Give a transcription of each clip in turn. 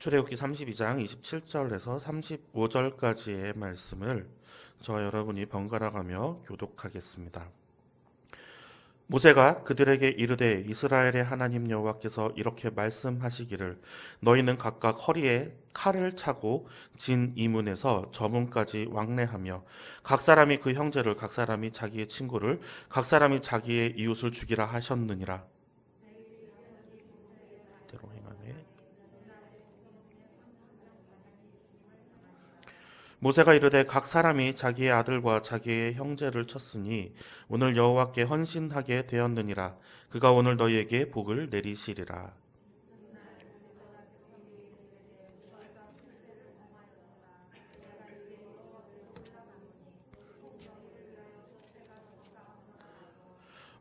출애굽기 32장 27절에서 35절까지의 말씀을 저와 여러분이 번갈아 가며 교독하겠습니다. 모세가 그들에게 이르되 이스라엘의 하나님 여호와께서 이렇게 말씀하시기를 너희는 각각 허리에 칼을 차고 진 이문에서 저 문까지 왕래하며 각 사람이 그 형제를 각 사람이 자기의 친구를 각 사람이 자기의 이웃을 죽이라 하셨느니라. 대로 행하되 모세가 이르되 각 사람이 자기의 아들과 자기의 형제를 쳤으니 오늘 여호와께 헌신하게 되었느니라. 그가 오늘 너희에게 복을 내리시리라.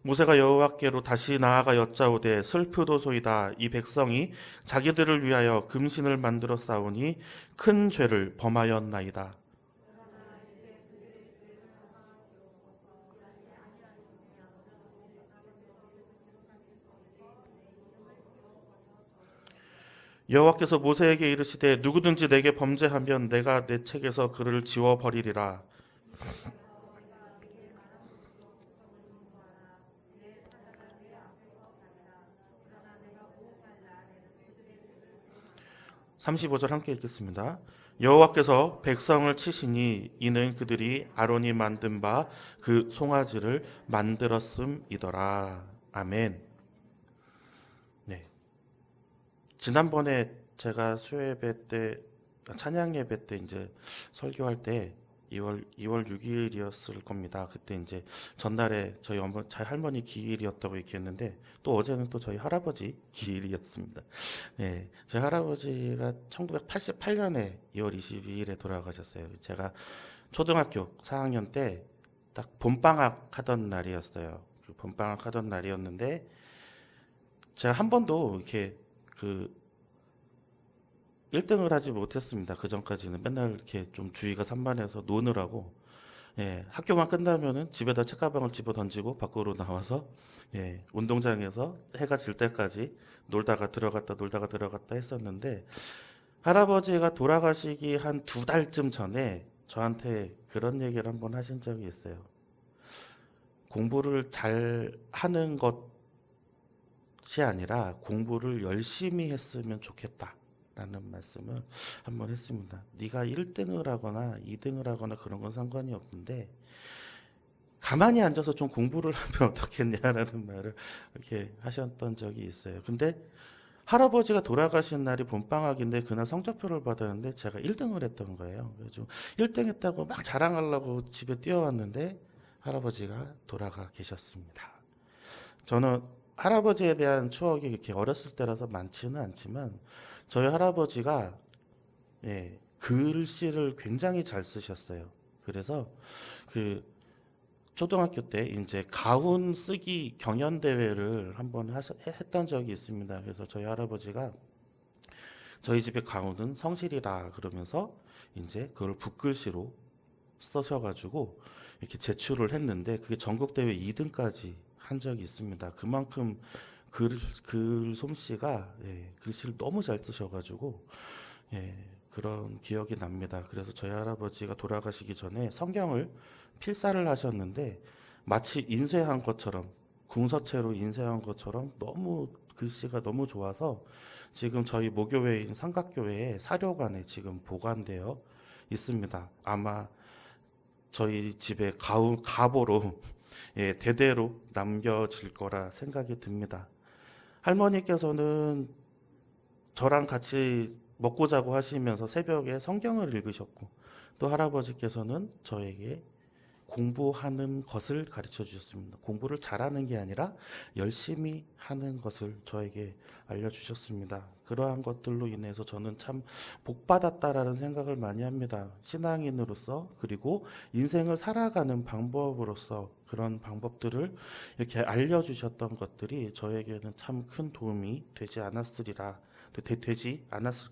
모세가 여호와께로 다시 나아가 여짜오되 슬프도소이다. 이 백성이 자기들을 위하여 금신을 만들어 싸우니 큰 죄를 범하였나이다. '여호와께서 모세에게 이르시되 누구든지 내게 범죄하면 내가 내 책에서 그를 지워 버리리라. 35절 함께 읽겠습니다. 여호와께서 백성을 치시니 이는 그들이 아론이 만든 바 그 송아지를 만들었음이더라. 아멘. 네. 지난번에 제가 수요예배 때 찬양 예배 때 이제 설교할 때 2월 6일이었을 겁니다. 그때 이제 전날에 저희 할머니 기일이었다고 얘기했는데 또 어제는 또 저희 할아버지 기일이었습니다. 네, 저희 할아버지가 1988년에 2월 22일에 돌아가셨어요. 제가 초등학교 4학년 때 딱 봄방학 하던 날이었어요. 그 봄방학 하던 날이었는데 제가 한 번도 이렇게 그 1등을 하지 못했습니다. 그 전까지는 맨날 이렇게 좀 주의가 산만해서 노느라고, 예, 학교만 끝나면은 집에다 책가방을 집어 던지고 밖으로 나와서, 예, 운동장에서 해가 질 때까지 놀다가 들어갔다 했었는데, 할아버지가 돌아가시기 한 2달쯤 전에 저한테 그런 얘기를 한번 하신 적이 있어요. 공부를 잘 하는 것이 아니라 공부를 열심히 했으면 좋겠다. 라는 말씀을 한번 했습니다. 네가 1등을 하거나 2등을 하거나 그런 건 상관이 없는데 가만히 앉아서 좀 공부를 하면 어떻겠냐라는 말을 이렇게 하셨던 적이 있어요. 근데 할아버지가 돌아가신 날이 봄방학인데 그날 성적표를 받았는데 제가 1등을 했던 거예요. 그래서 1등 했다고 막 자랑하려고 집에 뛰어왔는데 할아버지가 돌아가 계셨습니다. 저는 할아버지에 대한 추억이 이렇게 어렸을 때라서 많지는 않지만 저희 할아버지가, 예, 글씨를 굉장히 잘 쓰셨어요. 그래서 그 초등학교 때 이제 가훈 쓰기 경연 대회를 한번 했던 적이 있습니다. 그래서 저희 할아버지가 저희 집의 가훈은 성실이다 그러면서 이제 그걸 붓글씨로 써셔가지고 이렇게 제출을 했는데 그게 전국 대회 2등까지 한 적이 있습니다. 그만큼 글 솜씨가, 예, 글씨를 너무 잘 쓰셔가지고, 예, 그런 기억이 납니다. 그래서 저희 할아버지가 돌아가시기 전에 성경을 필사를 하셨는데 마치 인쇄한 것처럼 궁서체로 인쇄한 것처럼 너무 글씨가 너무 좋아서 지금 저희 모교회인 삼각교회의 사료관에 지금 보관되어 있습니다. 아마 저희 집의 가보로 예, 대대로 남겨질 거라 생각이 듭니다. 할머니께서는 저랑 같이 먹고 자고 하시면서 새벽에 성경을 읽으셨고 또 할아버지께서는 저에게 공부하는 것을 가르쳐 주셨습니다. 공부를 잘하는 게 아니라 열심히 하는 것을 저에게 알려주셨습니다. 그러한 것들로 인해서 저는 참 복받았다라는 생각을 많이 합니다. 신앙인으로서 그리고 인생을 살아가는 방법으로서 그런 방법들을 이렇게 알려주셨던 것들이 저에게는 참 큰 도움이 되지 않았을까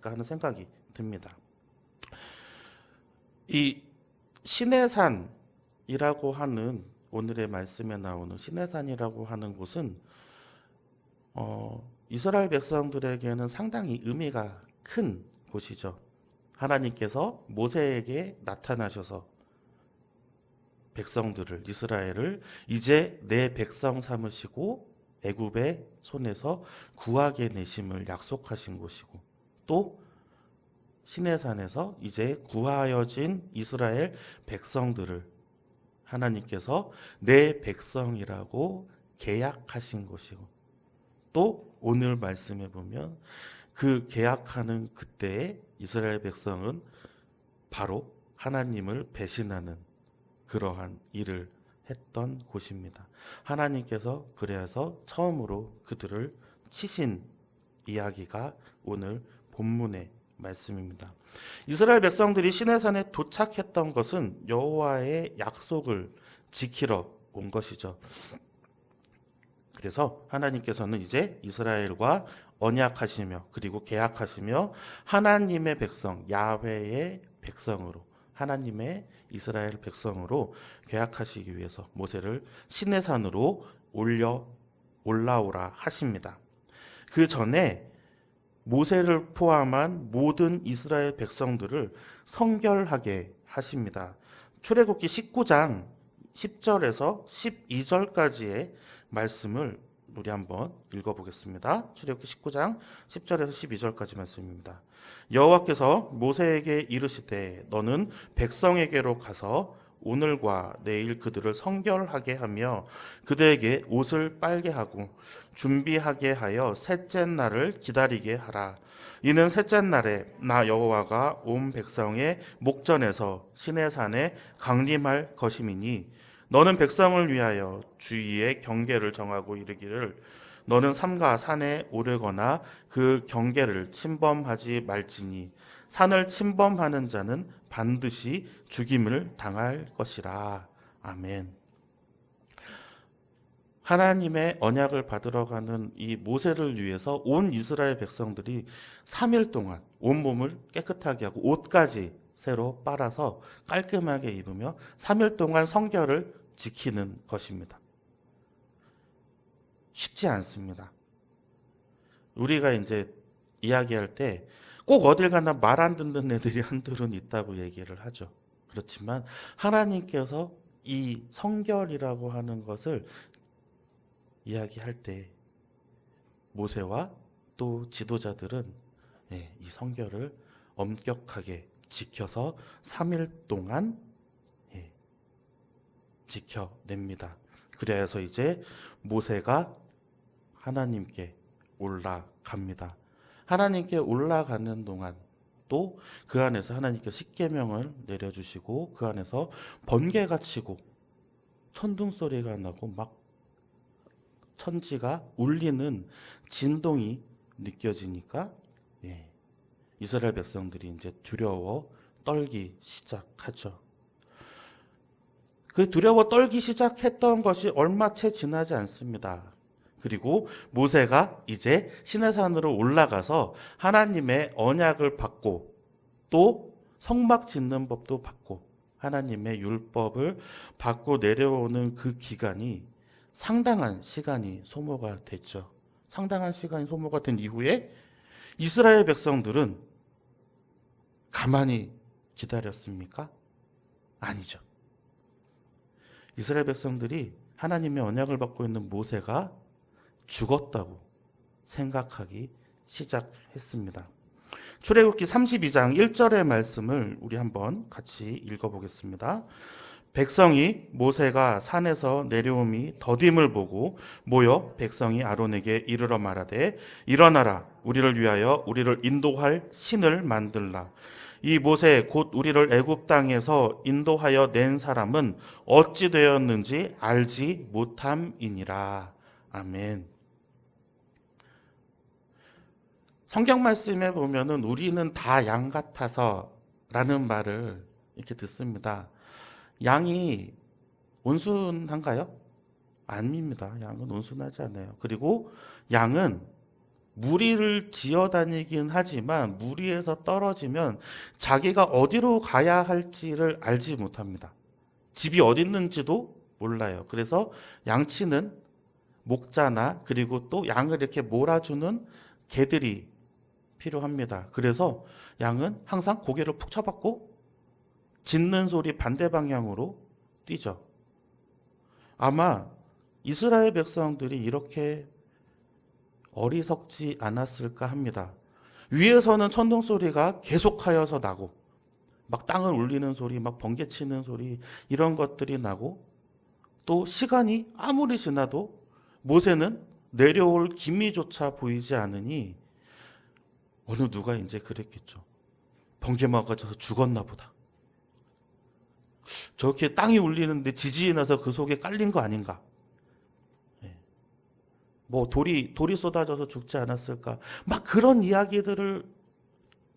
하는 생각이 듭니다. 이 시내산이라고 하는 오늘의 말씀에 나오는 시내산이라고 하는 곳은 이스라엘 백성들에게는 상당히 의미가 큰 곳이죠. 하나님께서 모세에게 나타나셔서 백성들을, 이스라엘을 이제 내 백성 삼으시고 애굽의 손에서 구하게 내심을 약속하신 곳이고, 또 시내산에서 이제 구하여진 이스라엘 백성들을 하나님께서 내 백성이라고 계약하신 곳이고, 또 오늘 말씀해 보면 그 계약하는 그때에 이스라엘 백성은 바로 하나님을 배신하는 그러한 일을 했던 곳입니다. 하나님께서 그래서 처음으로 그들을 치신 이야기가 오늘 본문의 말씀입니다. 이스라엘 백성들이 시내산에 도착했던 것은 여호와의 약속을 지키러 온 것이죠. 그래서 하나님께서는 이제 이스라엘과 언약하시며 그리고 계약하시며 하나님의 백성, 야훼의 백성으로, 하나님의 이스라엘 백성으로 계약하시기 위해서 모세를 시내산으로 올라오라 하십니다. 그 전에 모세를 포함한 모든 이스라엘 백성들을 성결하게 하십니다. 출애굽기 19장 10절에서 12절까지의 말씀을 우리 한번 읽어보겠습니다. 출애굽기 19장 10절에서 12절까지 말씀입니다. 여호와께서 모세에게 이르시되 너는 백성에게로 가서 오늘과 내일 그들을 성결하게 하며 그들에게 옷을 빨게 하고 준비하게 하여 셋째 날을 기다리게 하라. 이는 셋째 날에 나 여호와가 온 백성의 목전에서 시내산에 강림할 것임이니 너는 백성을 위하여 주위의 경계를 정하고 이르기를 너는 삼가 산에 오르거나 그 경계를 침범하지 말지니 산을 침범하는 자는 반드시 죽임을 당할 것이라. 아멘. 하나님의 언약을 받으러 가는 이 모세를 위해서 온 이스라엘 백성들이 3일 동안 온몸을 깨끗하게 하고 옷까지 새로 빨아서 깔끔하게 입으며 3일 동안 성결을 지키는 것입니다. 쉽지 않습니다. 우리가 이제 이야기할 때 꼭 어딜 가나 말 안 듣는 애들이 한둘은 있다고 얘기를 하죠. 그렇지만 하나님께서 이 성결이라고 하는 것을 이야기할 때 모세와 또 지도자들은 이 성결을 엄격하게 지켜서 3일 동안 지켜냅니다. 그래서 이제 모세가 하나님께 올라갑니다. 하나님께 올라가는 동안 또 그 안에서 하나님께 십계명을 내려주시고 그 안에서 번개가 치고 천둥 소리가 나고 막 천지가 울리는 진동이 느껴지니까 이스라엘 백성들이 이제 두려워 떨기 시작하죠. 그 두려워 떨기 시작했던 것이 얼마 채 지나지 않습니다. 그리고 모세가 이제 시내산으로 올라가서 하나님의 언약을 받고 또 성막 짓는 법도 받고 하나님의 율법을 받고 내려오는 그 기간이 상당한 시간이 소모가 됐죠. 상당한 시간이 소모가 된 이후에 이스라엘 백성들은 가만히 기다렸습니까? 아니죠. 이스라엘 백성들이 하나님의 언약을 받고 있는 모세가 죽었다고 생각하기 시작했습니다. 출애굽기 32장 1절의 말씀을 우리 한번 같이 읽어보겠습니다. 백성이 모세가 산에서 내려옴이 더딤을 보고 모여 백성이 아론에게 이르러 말하되 일어나라 우리를 위하여 우리를 인도할 신을 만들라. 이 모세 곧 우리를 애굽 땅에서 인도하여 낸 사람은 어찌 되었는지 알지 못함이니라. 아멘. 성경 말씀에 보면은 우리는 다 양 같아서 라는 말을 이렇게 듣습니다. 양이 온순한가요? 아닙니다. 양은 온순하지 않아요. 그리고 양은 무리를 지어 다니긴 하지만 무리에서 떨어지면 자기가 어디로 가야 할지를 알지 못합니다. 집이 어디 있는지도 몰라요. 그래서 양치는 목자나 그리고 또 양을 이렇게 몰아주는 개들이 필요합니다. 그래서 양은 항상 고개를 푹 쳐박고 짖는 소리 반대 방향으로 뛰죠. 아마 이스라엘 백성들이 이렇게 어리석지 않았을까 합니다. 위에서는 천둥 소리가 계속하여서 나고 막 땅을 울리는 소리, 막 번개치는 소리 이런 것들이 나고 또 시간이 아무리 지나도 모세는 내려올 기미조차 보이지 않으니 어느 누가 이제 그랬겠죠. 번개 맞아서 죽었나 보다. 저렇게 땅이 울리는데 지진이 나서 그 속에 깔린 거 아닌가. 뭐 돌이 쏟아져서 죽지 않았을까. 막 그런 이야기들을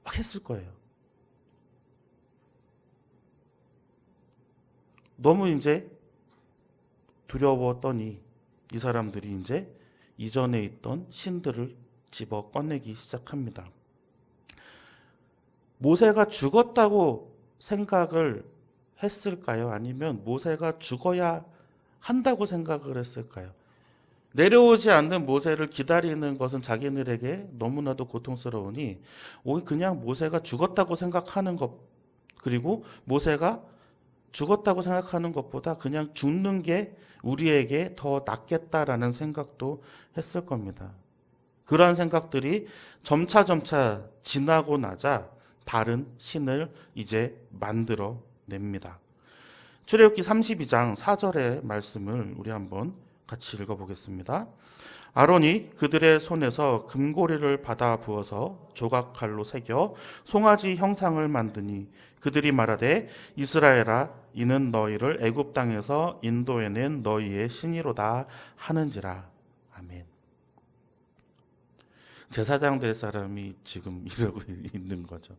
막 했을 거예요. 너무 이제 두려웠더니 이 사람들이 이제 이전에 있던 신들을 집어 꺼내기 시작합니다. 모세가 죽었다고 생각을 했을까요? 아니면 모세가 죽어야 한다고 생각을 했을까요? 내려오지 않는 모세를 기다리는 것은 자기들에게 너무나도 고통스러우니 그냥 모세가 죽었다고 생각하는 것, 그리고 모세가 죽었다고 생각하는 것보다 그냥 죽는 게 우리에게 더 낫겠다라는 생각도 했을 겁니다. 그러한 생각들이 점차 지나고 나자 다른 신을 이제 만들어 냅니다. 출애굽기 32장 4절의 말씀을 우리 한번 같이 읽어보겠습니다. 아론이 그들의 손에서 금고리를 받아 부어서 조각칼로 새겨 송아지 형상을 만드니 그들이 말하되 이스라엘아 이는 너희를 애굽 땅에서 인도해낸 너희의 신이로다 하는지라. 아멘. 제사장 될 사람이 지금 이러고 있는 거죠.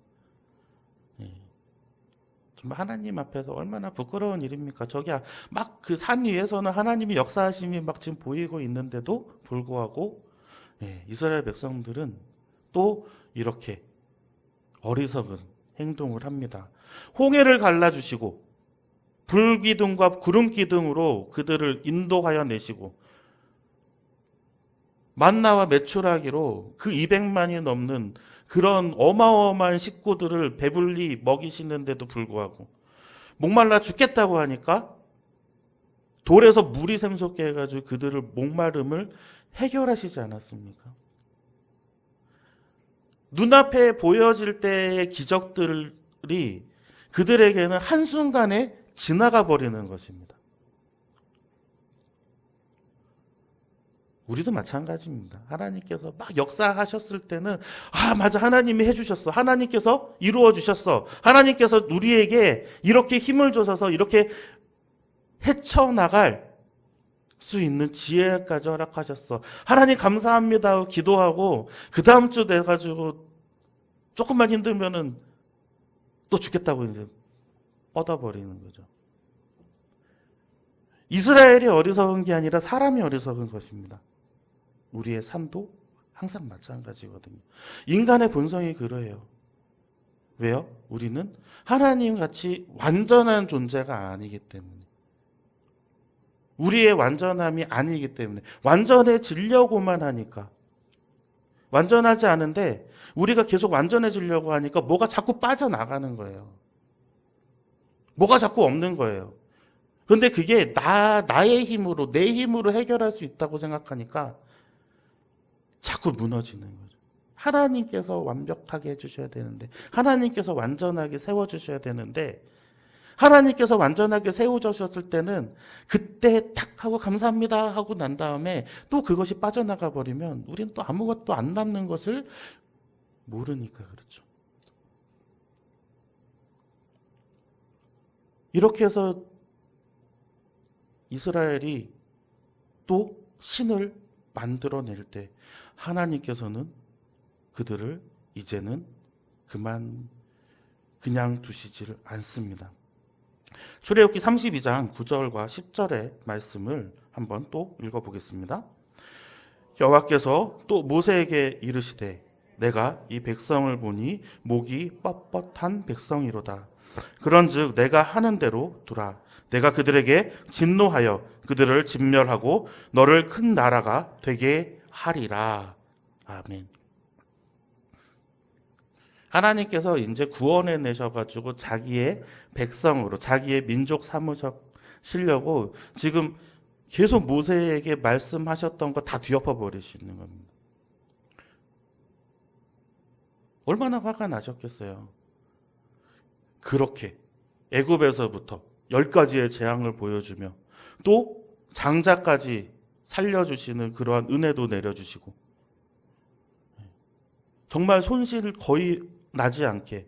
정말 하나님 앞에서 얼마나 부끄러운 일입니까? 저기 막 그 산 위에서는 하나님의 역사하심이 막 지금 보이고 있는데도 불구하고 이스라엘 백성들은 또 이렇게 어리석은 행동을 합니다. 홍해를 갈라주시고 불기둥과 구름기둥으로 그들을 인도하여 내시고 만나와 메추라기로 그 200만이 넘는 그런 어마어마한 식구들을 배불리 먹이시는데도 불구하고 목말라 죽겠다고 하니까 돌에서 물이 샘솟게 해가지고 그들을 목마름을 해결하시지 않았습니까? 눈앞에 보여질 때의 기적들이 그들에게는 한순간에 지나가 버리는 것입니다. 우리도 마찬가지입니다. 하나님께서 막 역사하셨을 때는 맞아, 하나님이 해주셨어, 하나님께서 이루어 주셨어, 하나님께서 우리에게 이렇게 힘을 주셔서 이렇게 헤쳐나갈 수 있는 지혜까지 허락하셨어, 하나님 감사합니다 하고 기도하고 그 다음 주 돼가지고 조금만 힘들면은 또 죽겠다고 이제 뻗어버리는 거죠. 이스라엘이 어리석은 게 아니라 사람이 어리석은 것입니다. 우리의 삶도 항상 마찬가지거든요. 인간의 본성이 그래요. 왜요? 우리는 하나님 같이 완전한 존재가 아니기 때문에, 우리의 완전함이 아니기 때문에, 완전해지려고만 하니까, 완전하지 않은데 우리가 계속 완전해지려고 하니까 뭐가 자꾸 빠져나가는 거예요. 뭐가 자꾸 없는 거예요. 그런데 그게 나의 힘으로, 내 힘으로 해결할 수 있다고 생각하니까 자꾸 무너지는 거죠. 하나님께서 완벽하게 해주셔야 되는데, 하나님께서 완전하게 세워주셔야 되는데, 하나님께서 완전하게 세워주셨을 때는 그때 딱 하고 감사합니다 하고 난 다음에 또 그것이 빠져나가 버리면 우리는 또 아무것도 안 남는 것을 모르니까 그렇죠. 이렇게 해서 이스라엘이 또 신을 만들어낼 때 하나님께서는 그들을 이제는 그냥 두시지를 않습니다. 출애굽기 32장 9절과 10절의 말씀을 한번 또 읽어보겠습니다. 여호와께서 또 모세에게 이르시되 내가 이 백성을 보니 목이 뻣뻣한 백성이로다. 그런즉 내가 하는 대로 두라. 내가 그들에게 진노하여 그들을 진멸하고 너를 큰 나라가 되게 하리라. 아멘. 하나님께서 이제 구원해 내셔가지고 자기의 백성으로, 자기의 민족 삼으시려고 지금 계속 모세에게 말씀하셨던 거 다 뒤엎어 버리시는 겁니다. 얼마나 화가 나셨겠어요. 그렇게 애굽에서부터 10가지의 재앙을 보여주며 또 장자까지 살려주시는 그러한 은혜도 내려주시고 정말 손실 거의 나지 않게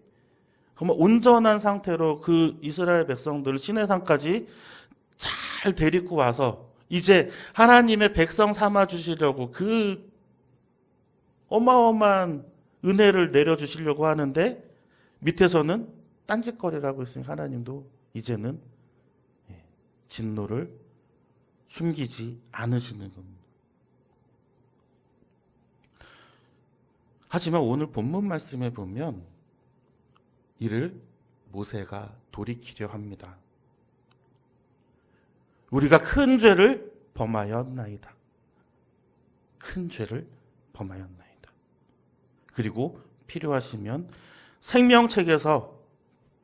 정말 온전한 상태로 그 이스라엘 백성들을 시내산까지 잘 데리고 와서 이제 하나님의 백성 삼아 주시려고 그 어마어마한 은혜를 내려주시려고 하는데 밑에서는 딴짓거리라고 했으니 하나님도 이제는 진노를 숨기지 않으시는 겁니다. 하지만 오늘 본문 말씀에 보면 이를 모세가 돌이키려 합니다. 우리가 큰 죄를 범하였나이다. 큰 죄를 범하였나이다. 그리고 필요하시면 생명책에서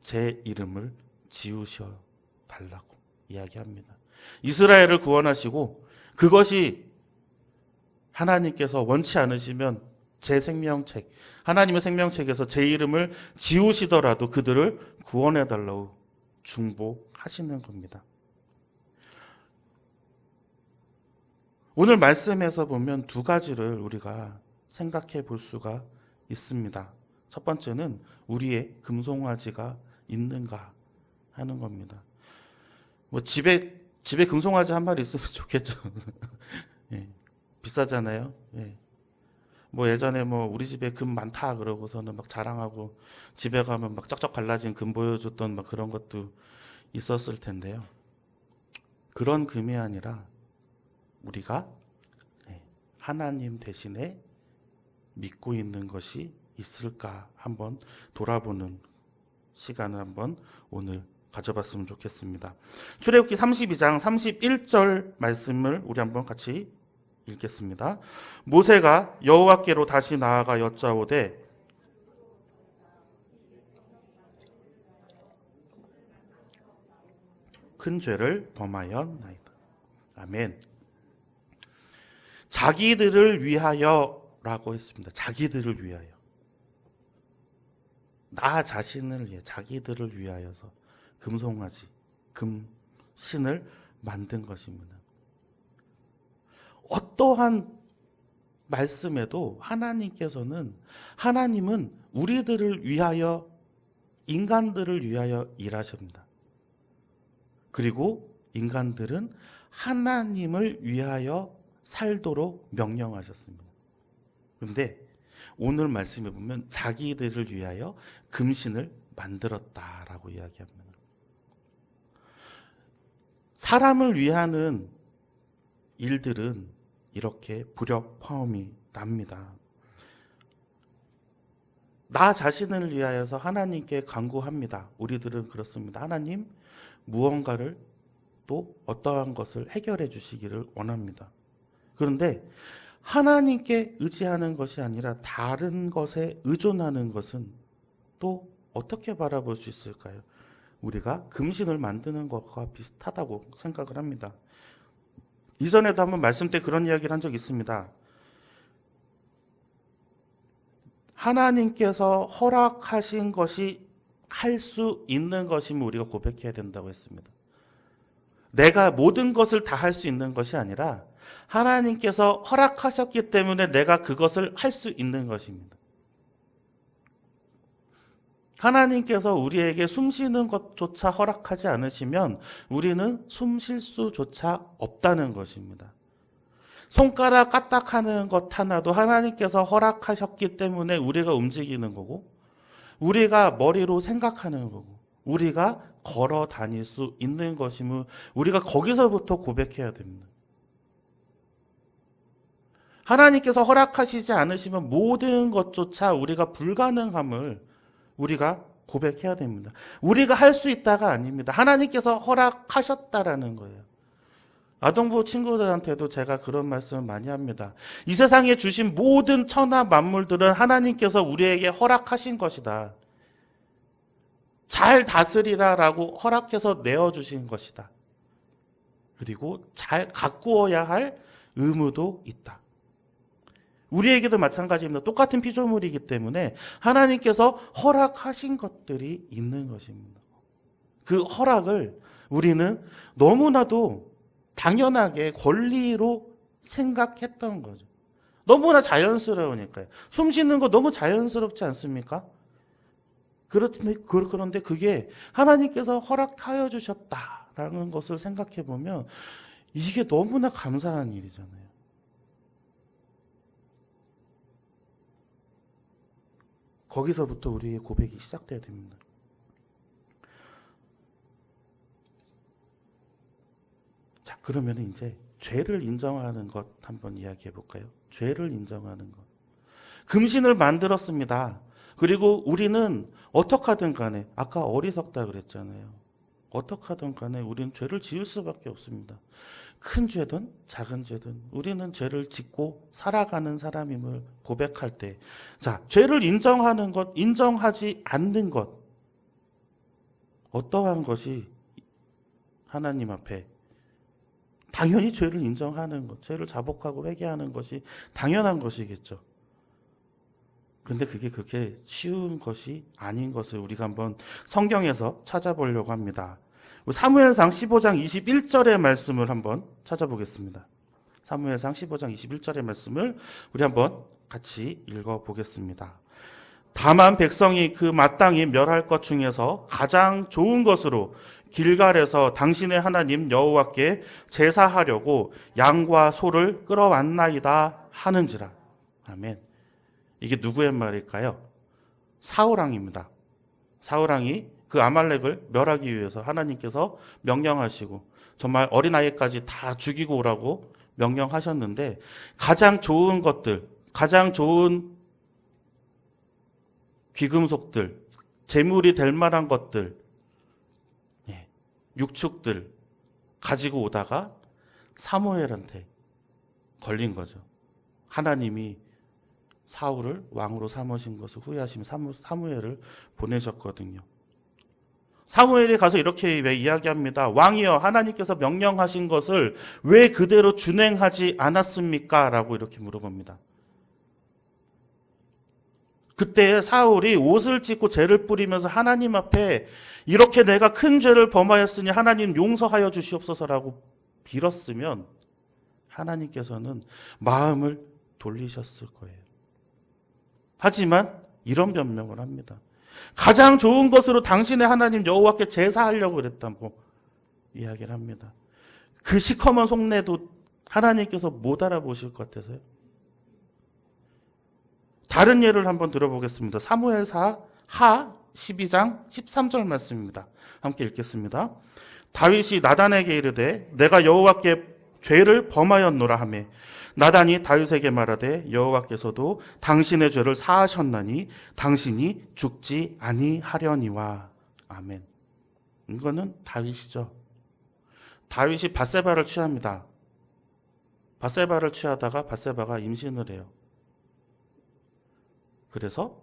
제 이름을 지우셔 달라고 이야기합니다. 이스라엘을 구원하시고 그것이 하나님께서 원치 않으시면 제 생명책, 하나님의 생명책에서 제 이름을 지우시더라도 그들을 구원해 달라고 중보하시는 겁니다. 오늘 말씀에서 보면 두 가지를 우리가 생각해 볼 수가 있습니다. 첫 번째는 우리의 금송아지가 있는가 하는 겁니다. 뭐 집에 금송아지 한 마리 있으면 좋겠죠. 예, 비싸잖아요. 예. 뭐 예전에 뭐 우리 집에 금 많다 그러고서는 막 자랑하고 집에 가면 막 쩍쩍 갈라진 금 보여줬던 막 그런 것도 있었을 텐데요. 그런 금이 아니라 우리가 하나님 대신에 믿고 있는 것이 있을까 한번 돌아보는 시간을 한번 오늘 가져봤으면 좋겠습니다. 출애굽기 32장 31절 말씀을 우리 한번 같이 읽겠습니다. 모세가 여호와께로 다시 나아가 여짜오되 큰 죄를 범하였나이다. 아멘. 자기들을 위하여라고 했습니다. 자기들을 위하여. 나 자신을 위해 자기들을 위하여서 금송아지, 금신을 만든 것입니다. 어떠한 말씀에도 하나님은 우리들을 위하여, 인간들을 위하여 일하십니다. 그리고 인간들은 하나님을 위하여 살도록 명령하셨습니다. 그런데 오늘 말씀에 보면 자기들을 위하여 금신을 만들었다라고 이야기합니다. 사람을 위하는 일들은 이렇게 불협화음이 납니다. 나 자신을 위하여서 하나님께 간구합니다. 우리들은 그렇습니다. 하나님, 무언가를 또 어떠한 것을 해결해 주시기를 원합니다. 그런데 하나님께 의지하는 것이 아니라 다른 것에 의존하는 것은 또 어떻게 바라볼 수 있을까요? 우리가 금신을 만드는 것과 비슷하다고 생각을 합니다. 이전에도 한번 말씀 때 그런 이야기를 한 적이 있습니다. 하나님께서 허락하신 것이 할 수 있는 것이면 우리가 고백해야 된다고 했습니다. 내가 모든 것을 다 할 수 있는 것이 아니라 하나님께서 허락하셨기 때문에 내가 그것을 할 수 있는 것입니다. 하나님께서 우리에게 숨쉬는 것조차 허락하지 않으시면 우리는 숨쉴 수조차 없다는 것입니다. 손가락 까딱하는 것 하나도 하나님께서 허락하셨기 때문에 우리가 움직이는 거고, 우리가 머리로 생각하는 거고, 우리가 걸어 다닐 수 있는 것임을 우리가 거기서부터 고백해야 됩니다. 하나님께서 허락하시지 않으시면 모든 것조차 우리가 불가능함을 우리가 고백해야 됩니다. 우리가 할 수 있다가 아닙니다. 하나님께서 허락하셨다라는 거예요. 아동부 친구들한테도 제가 그런 말씀을 많이 합니다. 이 세상에 주신 모든 천하 만물들은 하나님께서 우리에게 허락하신 것이다. 잘 다스리라라고 허락해서 내어주신 것이다. 그리고 잘 가꾸어야 할 의무도 있다. 우리에게도 마찬가지입니다. 똑같은 피조물이기 때문에 하나님께서 허락하신 것들이 있는 것입니다. 그 허락을 우리는 너무나도 당연하게 권리로 생각했던 거죠. 너무나 자연스러우니까요. 숨 쉬는 거 너무 자연스럽지 않습니까? 그런데 그게 하나님께서 허락하여 주셨다라는 것을 생각해 보면 이게 너무나 감사한 일이잖아요. 거기서부터 우리의 고백이 시작돼야 됩니다. 자, 그러면 이제 죄를 인정하는 것 한번 이야기해 볼까요? 죄를 인정하는 것. 금신을 만들었습니다. 그리고 우리는 어떻게 하든 간에, 아까 어리석다 그랬잖아요. 어떻게 하든 간에 우리는 죄를 지을 수밖에 없습니다. 큰 죄든 작은 죄든 우리는 죄를 짓고 살아가는 사람임을 고백할 때, 자, 죄를 인정하는 것, 인정하지 않는 것, 어떠한 것이 하나님 앞에 당연히 죄를 인정하는 것, 죄를 자복하고 회개하는 것이 당연한 것이겠죠. 근데 그게 그렇게 쉬운 것이 아닌 것을 우리가 한번 성경에서 찾아보려고 합니다. 사무엘상 15장 21절의 말씀을 한번 찾아보겠습니다. 사무엘상 15장 21절의 말씀을 우리 한번 같이 읽어보겠습니다. 다만 백성이 그 마땅히 멸할 것 중에서 가장 좋은 것으로 길갈에서 당신의 하나님 여호와께 제사하려고 양과 소를 끌어왔나이다 하는지라. 아멘. 이게 누구의 말일까요? 사울왕입니다. 사울왕이 그 아말렉을 멸하기 위해서 하나님께서 명령하시고 정말 어린아이까지 다 죽이고 오라고 명령하셨는데 가장 좋은 것들, 가장 좋은 귀금속들, 재물이 될 만한 것들, 육축들 가지고 오다가 사무엘한테 걸린 거죠. 하나님이 사울을 왕으로 삼으신 것을 후회하시며 사무엘을 보내셨거든요. 사무엘이 가서 이렇게 왜 이야기합니다. 왕이여, 하나님께서 명령하신 것을 왜 그대로 준행하지 않았습니까? 라고 이렇게 물어봅니다. 그때 사울이 옷을 찢고 죄를 뿌리면서 하나님 앞에 이렇게 내가 큰 죄를 범하였으니 하나님 용서하여 주시옵소서라고 빌었으면 하나님께서는 마음을 돌리셨을 거예요. 하지만 이런 변명을 합니다. 가장 좋은 것으로 당신의 하나님 여호와께 제사하려고 그랬다고 이야기를 합니다. 그 시커먼 속내도 하나님께서 못 알아보실 것 같아서요. 다른 예를 한번 들어보겠습니다. 사무엘하 12장 13절 말씀입니다. 함께 읽겠습니다. 다윗이 나단에게 이르되 내가 여호와께 죄를 범하였노라 하매 나단이 다윗에게 말하되 여호와께서도 당신의 죄를 사하셨나니 당신이 죽지 아니하려니와. 아멘. 이거는 다윗이죠. 다윗이 밧세바를 취합니다. 밧세바를 취하다가 밧세바가 임신을 해요. 그래서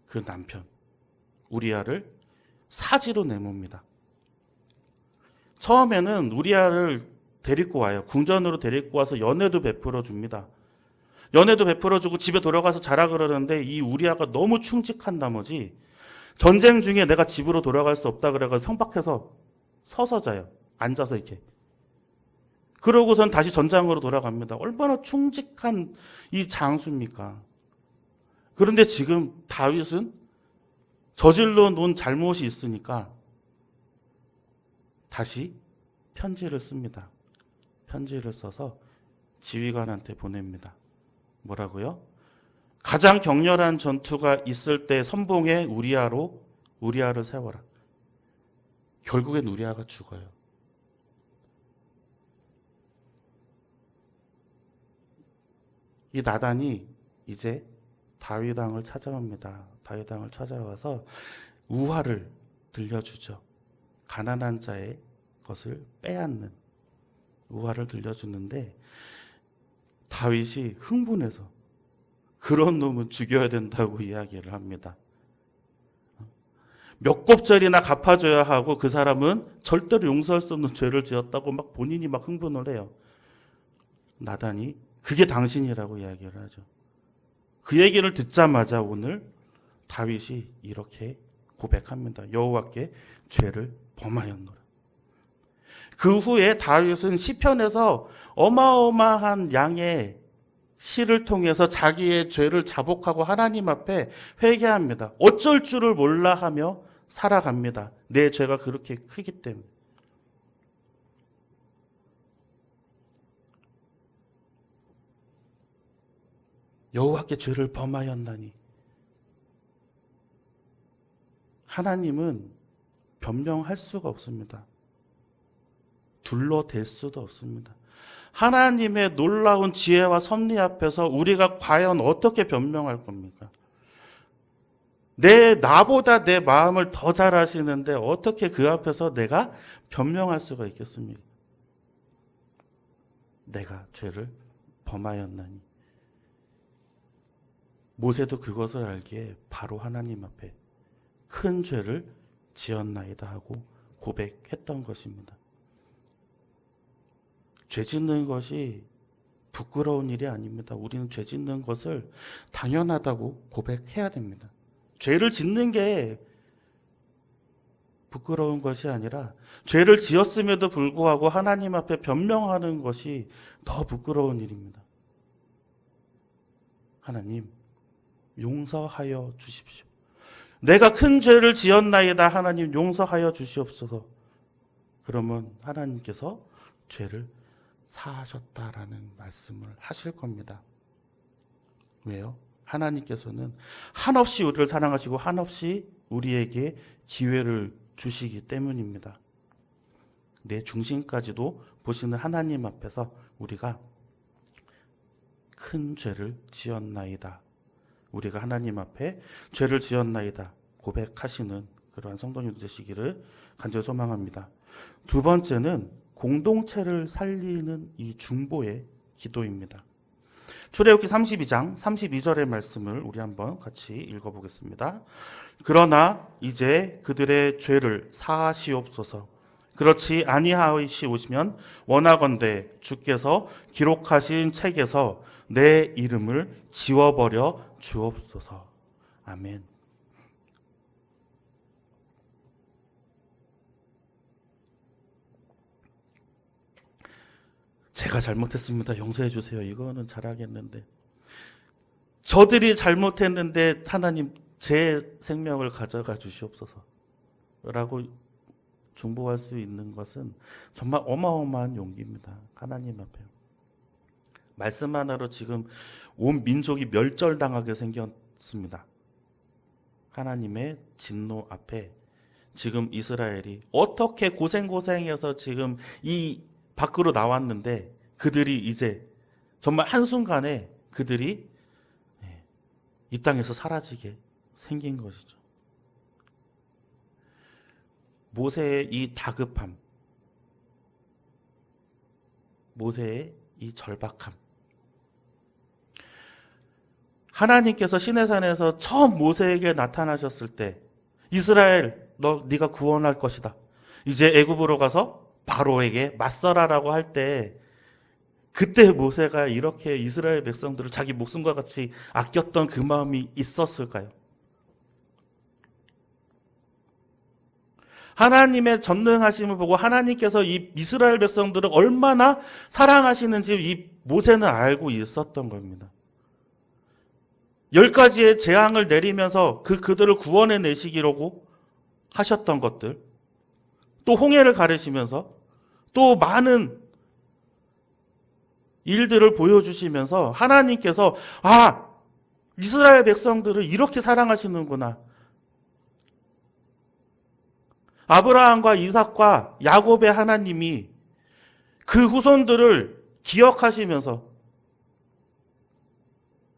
그 남편 우리아를 사지로 내뭅니다. 처음에는 우리아를 데리고 와요. 궁전으로 데리고 와서 연애도 베풀어 줍니다. 연애도 베풀어 주고 집에 돌아가서 자라 그러는데 이 우리아가 너무 충직한 나머지 전쟁 중에 내가 집으로 돌아갈 수 없다 그래서 성박해서 서서 자요. 앉아서 이렇게. 그러고선 다시 전장으로 돌아갑니다. 얼마나 충직한 이 장수입니까? 그런데 지금 다윗은 저질러 놓은 잘못이 있으니까 다시 편지를 씁니다. 편지를 써서 지휘관한테 보냅니다. 뭐라고요? 가장 격렬한 전투가 있을 때 선봉에 우리아를 세워라. 결국엔 우리아가 죽어요. 이 나단이 이제 다윗 왕을 찾아옵니다. 다윗 왕을 찾아와서 우화를 들려주죠. 가난한 자의 것을 빼앗는 우화를 들려주는데 다윗이 흥분해서 그런 놈은 죽여야 된다고 이야기를 합니다. 몇 곱절이나 갚아줘야 하고 그 사람은 절대로 용서할 수 없는 죄를 지었다고 막 본인이 막 흥분을 해요. 나단이 그게 당신이라고 이야기를 하죠. 그 얘기를 듣자마자 오늘 다윗이 이렇게 고백합니다. 여호와께 죄를 범하였노라. 그 후에 다윗은 시편에서 어마어마한 양의 시를 통해서 자기의 죄를 자복하고 하나님 앞에 회개합니다. 어쩔 줄을 몰라 하며 살아갑니다. 내 죄가 그렇게 크기 때문에. 여호와께 죄를 범하였나니. 하나님은 변명할 수가 없습니다. 둘러댈 수도 없습니다. 하나님의 놀라운 지혜와 섭리 앞에서 우리가 과연 어떻게 변명할 겁니까? 나보다 내 마음을 더 잘 아시는데 어떻게 그 앞에서 내가 변명할 수가 있겠습니까? 내가 죄를 범하였나니. 모세도 그것을 알기에 바로 하나님 앞에 큰 죄를 지었나이다 하고 고백했던 것입니다. 죄 짓는 것이 부끄러운 일이 아닙니다. 우리는 죄 짓는 것을 당연하다고 고백해야 됩니다. 죄를 짓는 게 부끄러운 것이 아니라 죄를 지었음에도 불구하고 하나님 앞에 변명하는 것이 더 부끄러운 일입니다. 하나님, 용서하여 주십시오. 내가 큰 죄를 지었나이다. 하나님 용서하여 주시옵소서. 그러면 하나님께서 죄를 사하셨다라는 말씀을 하실 겁니다. 왜요? 하나님께서는 한없이 우리를 사랑하시고 한없이 우리에게 기회를 주시기 때문입니다. 내 중심까지도 보시는 하나님 앞에서 우리가 큰 죄를 지었나이다. 우리가 하나님 앞에 죄를 지었나이다 고백하시는 그러한 성도님들 되시기를 간절히 소망합니다. 두 번째는 공동체를 살리는 이 중보의 기도입니다. 출애굽기 32장 32절의 말씀을 우리 한번 같이 읽어보겠습니다. 그러나 이제 그들의 죄를 사하시옵소서. 그렇지 아니하시오시면 원하건대 주께서 기록하신 책에서 내 이름을 지워버려 주옵소서. 아멘. 제가 잘못했습니다. 용서해 주세요. 이거는 잘하겠는데. 저들이 잘못했는데 하나님 제 생명을 가져가 주시옵소서. 라고 중보할 수 있는 것은 정말 어마어마한 용기입니다. 하나님 앞에. 말씀 하나로 지금 온 민족이 멸절당하게 생겼습니다. 하나님의 진노 앞에 지금 이스라엘이 어떻게 고생해서 지금 이 밖으로 나왔는데 그들이 이제 정말 한순간에 그들이 이 땅에서 사라지게 생긴 것이죠. 모세의 이 다급함, 모세의 이 절박함. 하나님께서 시내산에서 처음 모세에게 나타나셨을 때 이스라엘 네가 구원할 것이다. 이제 애굽으로 가서 바로에게 맞서라라고 할 때 그때 모세가 이렇게 이스라엘 백성들을 자기 목숨과 같이 아꼈던 그 마음이 있었을까요? 하나님의 전능하심을 보고 하나님께서 이 이스라엘 백성들을 얼마나 사랑하시는지 이 모세는 알고 있었던 겁니다. 10가지의 재앙을 내리면서 그들을 구원해 내시기라고 하셨던 것들, 또 홍해를 가르시면서 또 많은 일들을 보여주시면서 하나님께서 이스라엘 백성들을 이렇게 사랑하시는구나. 아브라함과 이삭과 야곱의 하나님이 그 후손들을 기억하시면서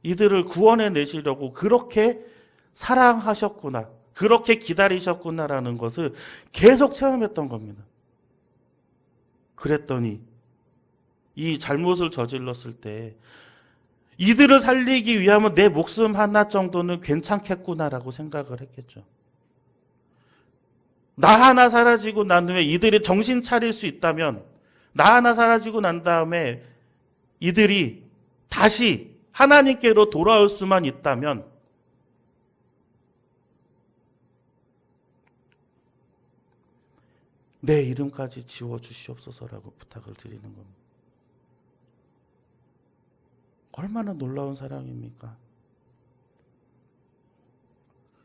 이들을 구원해 내시려고 그렇게 사랑하셨구나. 그렇게 기다리셨구나라는 것을 계속 체험했던 겁니다. 그랬더니 이 잘못을 저질렀을 때 이들을 살리기 위하면 내 목숨 하나 정도는 괜찮겠구나라고 생각을 했겠죠. 나 하나 사라지고 난 후에 이들이 정신 차릴 수 있다면, 나 하나 사라지고 난 다음에 이들이 다시 하나님께로 돌아올 수만 있다면 내 이름까지 지워주시옵소서라고 부탁을 드리는 겁니다. 얼마나 놀라운 사랑입니까?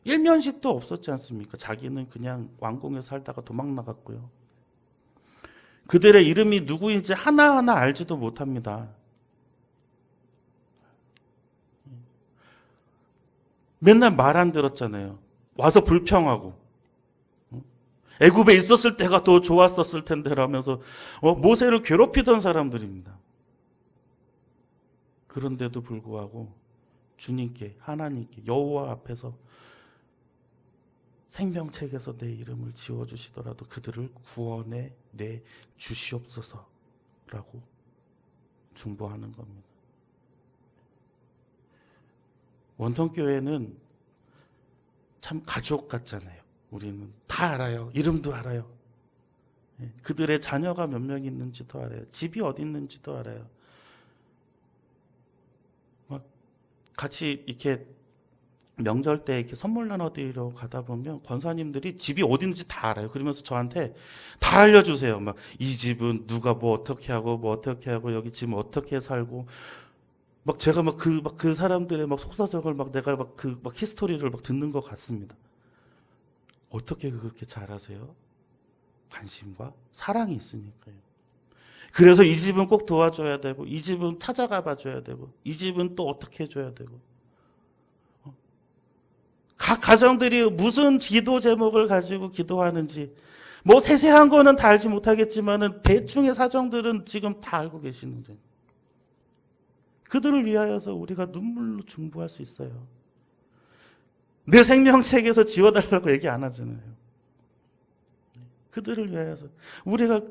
일면식도 없었지 않습니까? 자기는 그냥 왕궁에 살다가 도망 나갔고요. 그들의 이름이 누구인지 하나하나 알지도 못합니다. 맨날 말 안 들었잖아요. 와서 불평하고. 애굽에 있었을 때가 더 좋았었을 텐데 라면서 모세를 괴롭히던 사람들입니다. 그런데도 불구하고 주님께, 하나님께, 여호와 앞에서 생명책에서 내 이름을 지워주시더라도 그들을 구원해 내 주시옵소서라고 중보하는 겁니다. 원통교회는 참 가족 같잖아요. 우리는 다 알아요. 이름도 알아요. 그들의 자녀가 몇 명 있는지도 알아요. 집이 어디 있는지도 알아요. 같이 이렇게 명절 때 이렇게 선물 나눠드리러 가다 보면 권사님들이 집이 어딘지 다 알아요. 그러면서 저한테 다 알려주세요. 막 이 집은 누가 뭐 어떻게 하고 여기 지금 어떻게 살고 막 제가 그 사람들의 막 속사정을 막 내가 막 히스토리를 막 듣는 것 같습니다. 어떻게 그렇게 잘하세요? 관심과 사랑이 있으니까요. 그래서 이 집은 꼭 도와줘야 되고, 이 집은 찾아가 봐줘야 되고, 이 집은 또 어떻게 해줘야 되고. 각 가정들이 무슨 기도 제목을 가지고 기도하는지, 뭐 세세한 거는 다 알지 못하겠지만은 대충의 사정들은 지금 다 알고 계시는데. 그들을 위하여서 우리가 눈물로 중보할 수 있어요. 내 생명책에서 지워달라고 얘기 안 하잖아요. 그들을 위하여서 우리가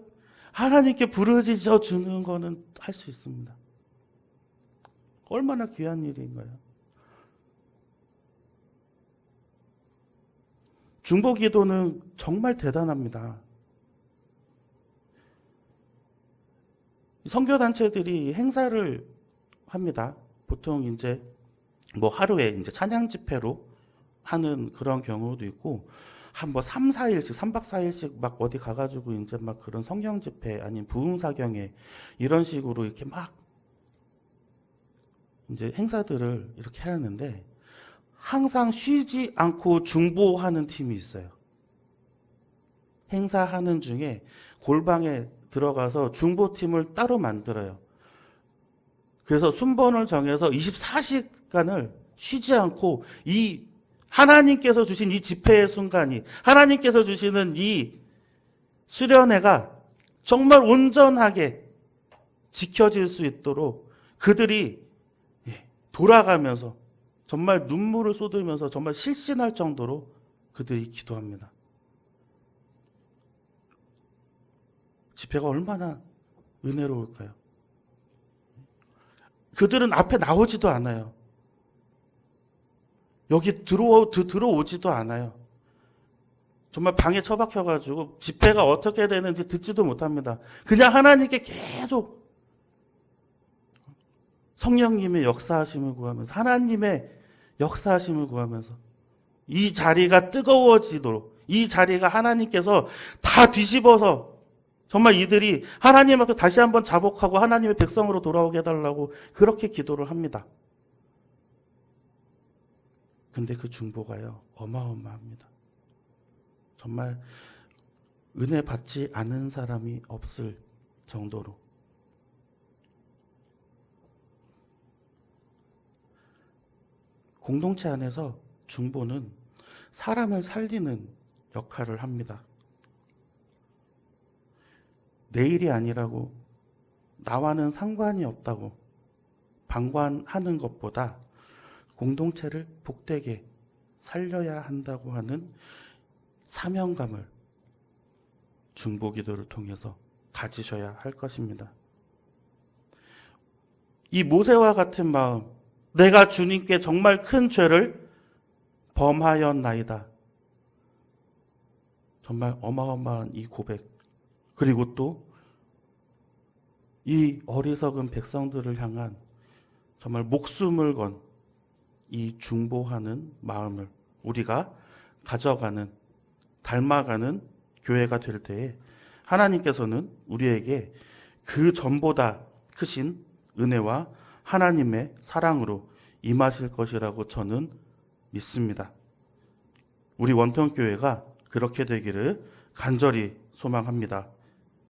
하나님께 부르짖어 주는 거는 할 수 있습니다. 얼마나 귀한 일인가요? 중보 기도는 정말 대단합니다. 선교단체들이 행사를 합니다. 보통 이제 뭐 하루에 이제 찬양 집회로 하는 그런 경우도 있고, 한 뭐 3, 4일씩, 3박 4일씩 막 어디 가가지고 이제 막 그런 성경 집회 아니면 부흥사경회 이런 식으로 이렇게 막 이제 행사들을 이렇게 하는데 항상 쉬지 않고 중보하는 팀이 있어요. 행사하는 중에 골방에 들어가서 중보팀을 따로 만들어요. 그래서 순번을 정해서 24시간을 쉬지 않고 이 하나님께서 주신 이 집회의 순간이, 하나님께서 주시는 이 수련회가 정말 온전하게 지켜질 수 있도록 그들이 돌아가면서 정말 눈물을 쏟으면서 정말 실신할 정도로 그들이 기도합니다. 집회가 얼마나 은혜로울까요? 그들은 앞에 나오지도 않아요. 여기 들어오지도 않아요. 정말 방에 처박혀가지고 집회가 어떻게 되는지 듣지도 못합니다. 그냥 하나님께 계속 성령님의 역사하심을 구하면서, 하나님의 역사하심을 구하면서 이 자리가 뜨거워지도록, 이 자리가 하나님께서 다 뒤집어서 정말 이들이 하나님 앞에 다시 한번 자복하고 하나님의 백성으로 돌아오게 해달라고 그렇게 기도를 합니다. 근데 그 중보가요, 어마어마합니다. 정말 은혜 받지 않은 사람이 없을 정도로. 공동체 안에서 중보는 사람을 살리는 역할을 합니다. 내일이 아니라고, 나와는 상관이 없다고 방관하는 것보다 공동체를 복되게 살려야 한다고 하는 사명감을 중보 기도를 통해서 가지셔야 할 것입니다. 이 모세와 같은 마음, 내가 주님께 정말 큰 죄를 범하였나이다. 정말 어마어마한 이 고백, 그리고 또 이 어리석은 백성들을 향한 정말 목숨을 건 이 중보하는 마음을 우리가 가져가는, 닮아가는 교회가 될 때에 하나님께서는 우리에게 그 전보다 크신 은혜와 하나님의 사랑으로 임하실 것이라고 저는 믿습니다. 우리 원통교회가 그렇게 되기를 간절히 소망합니다.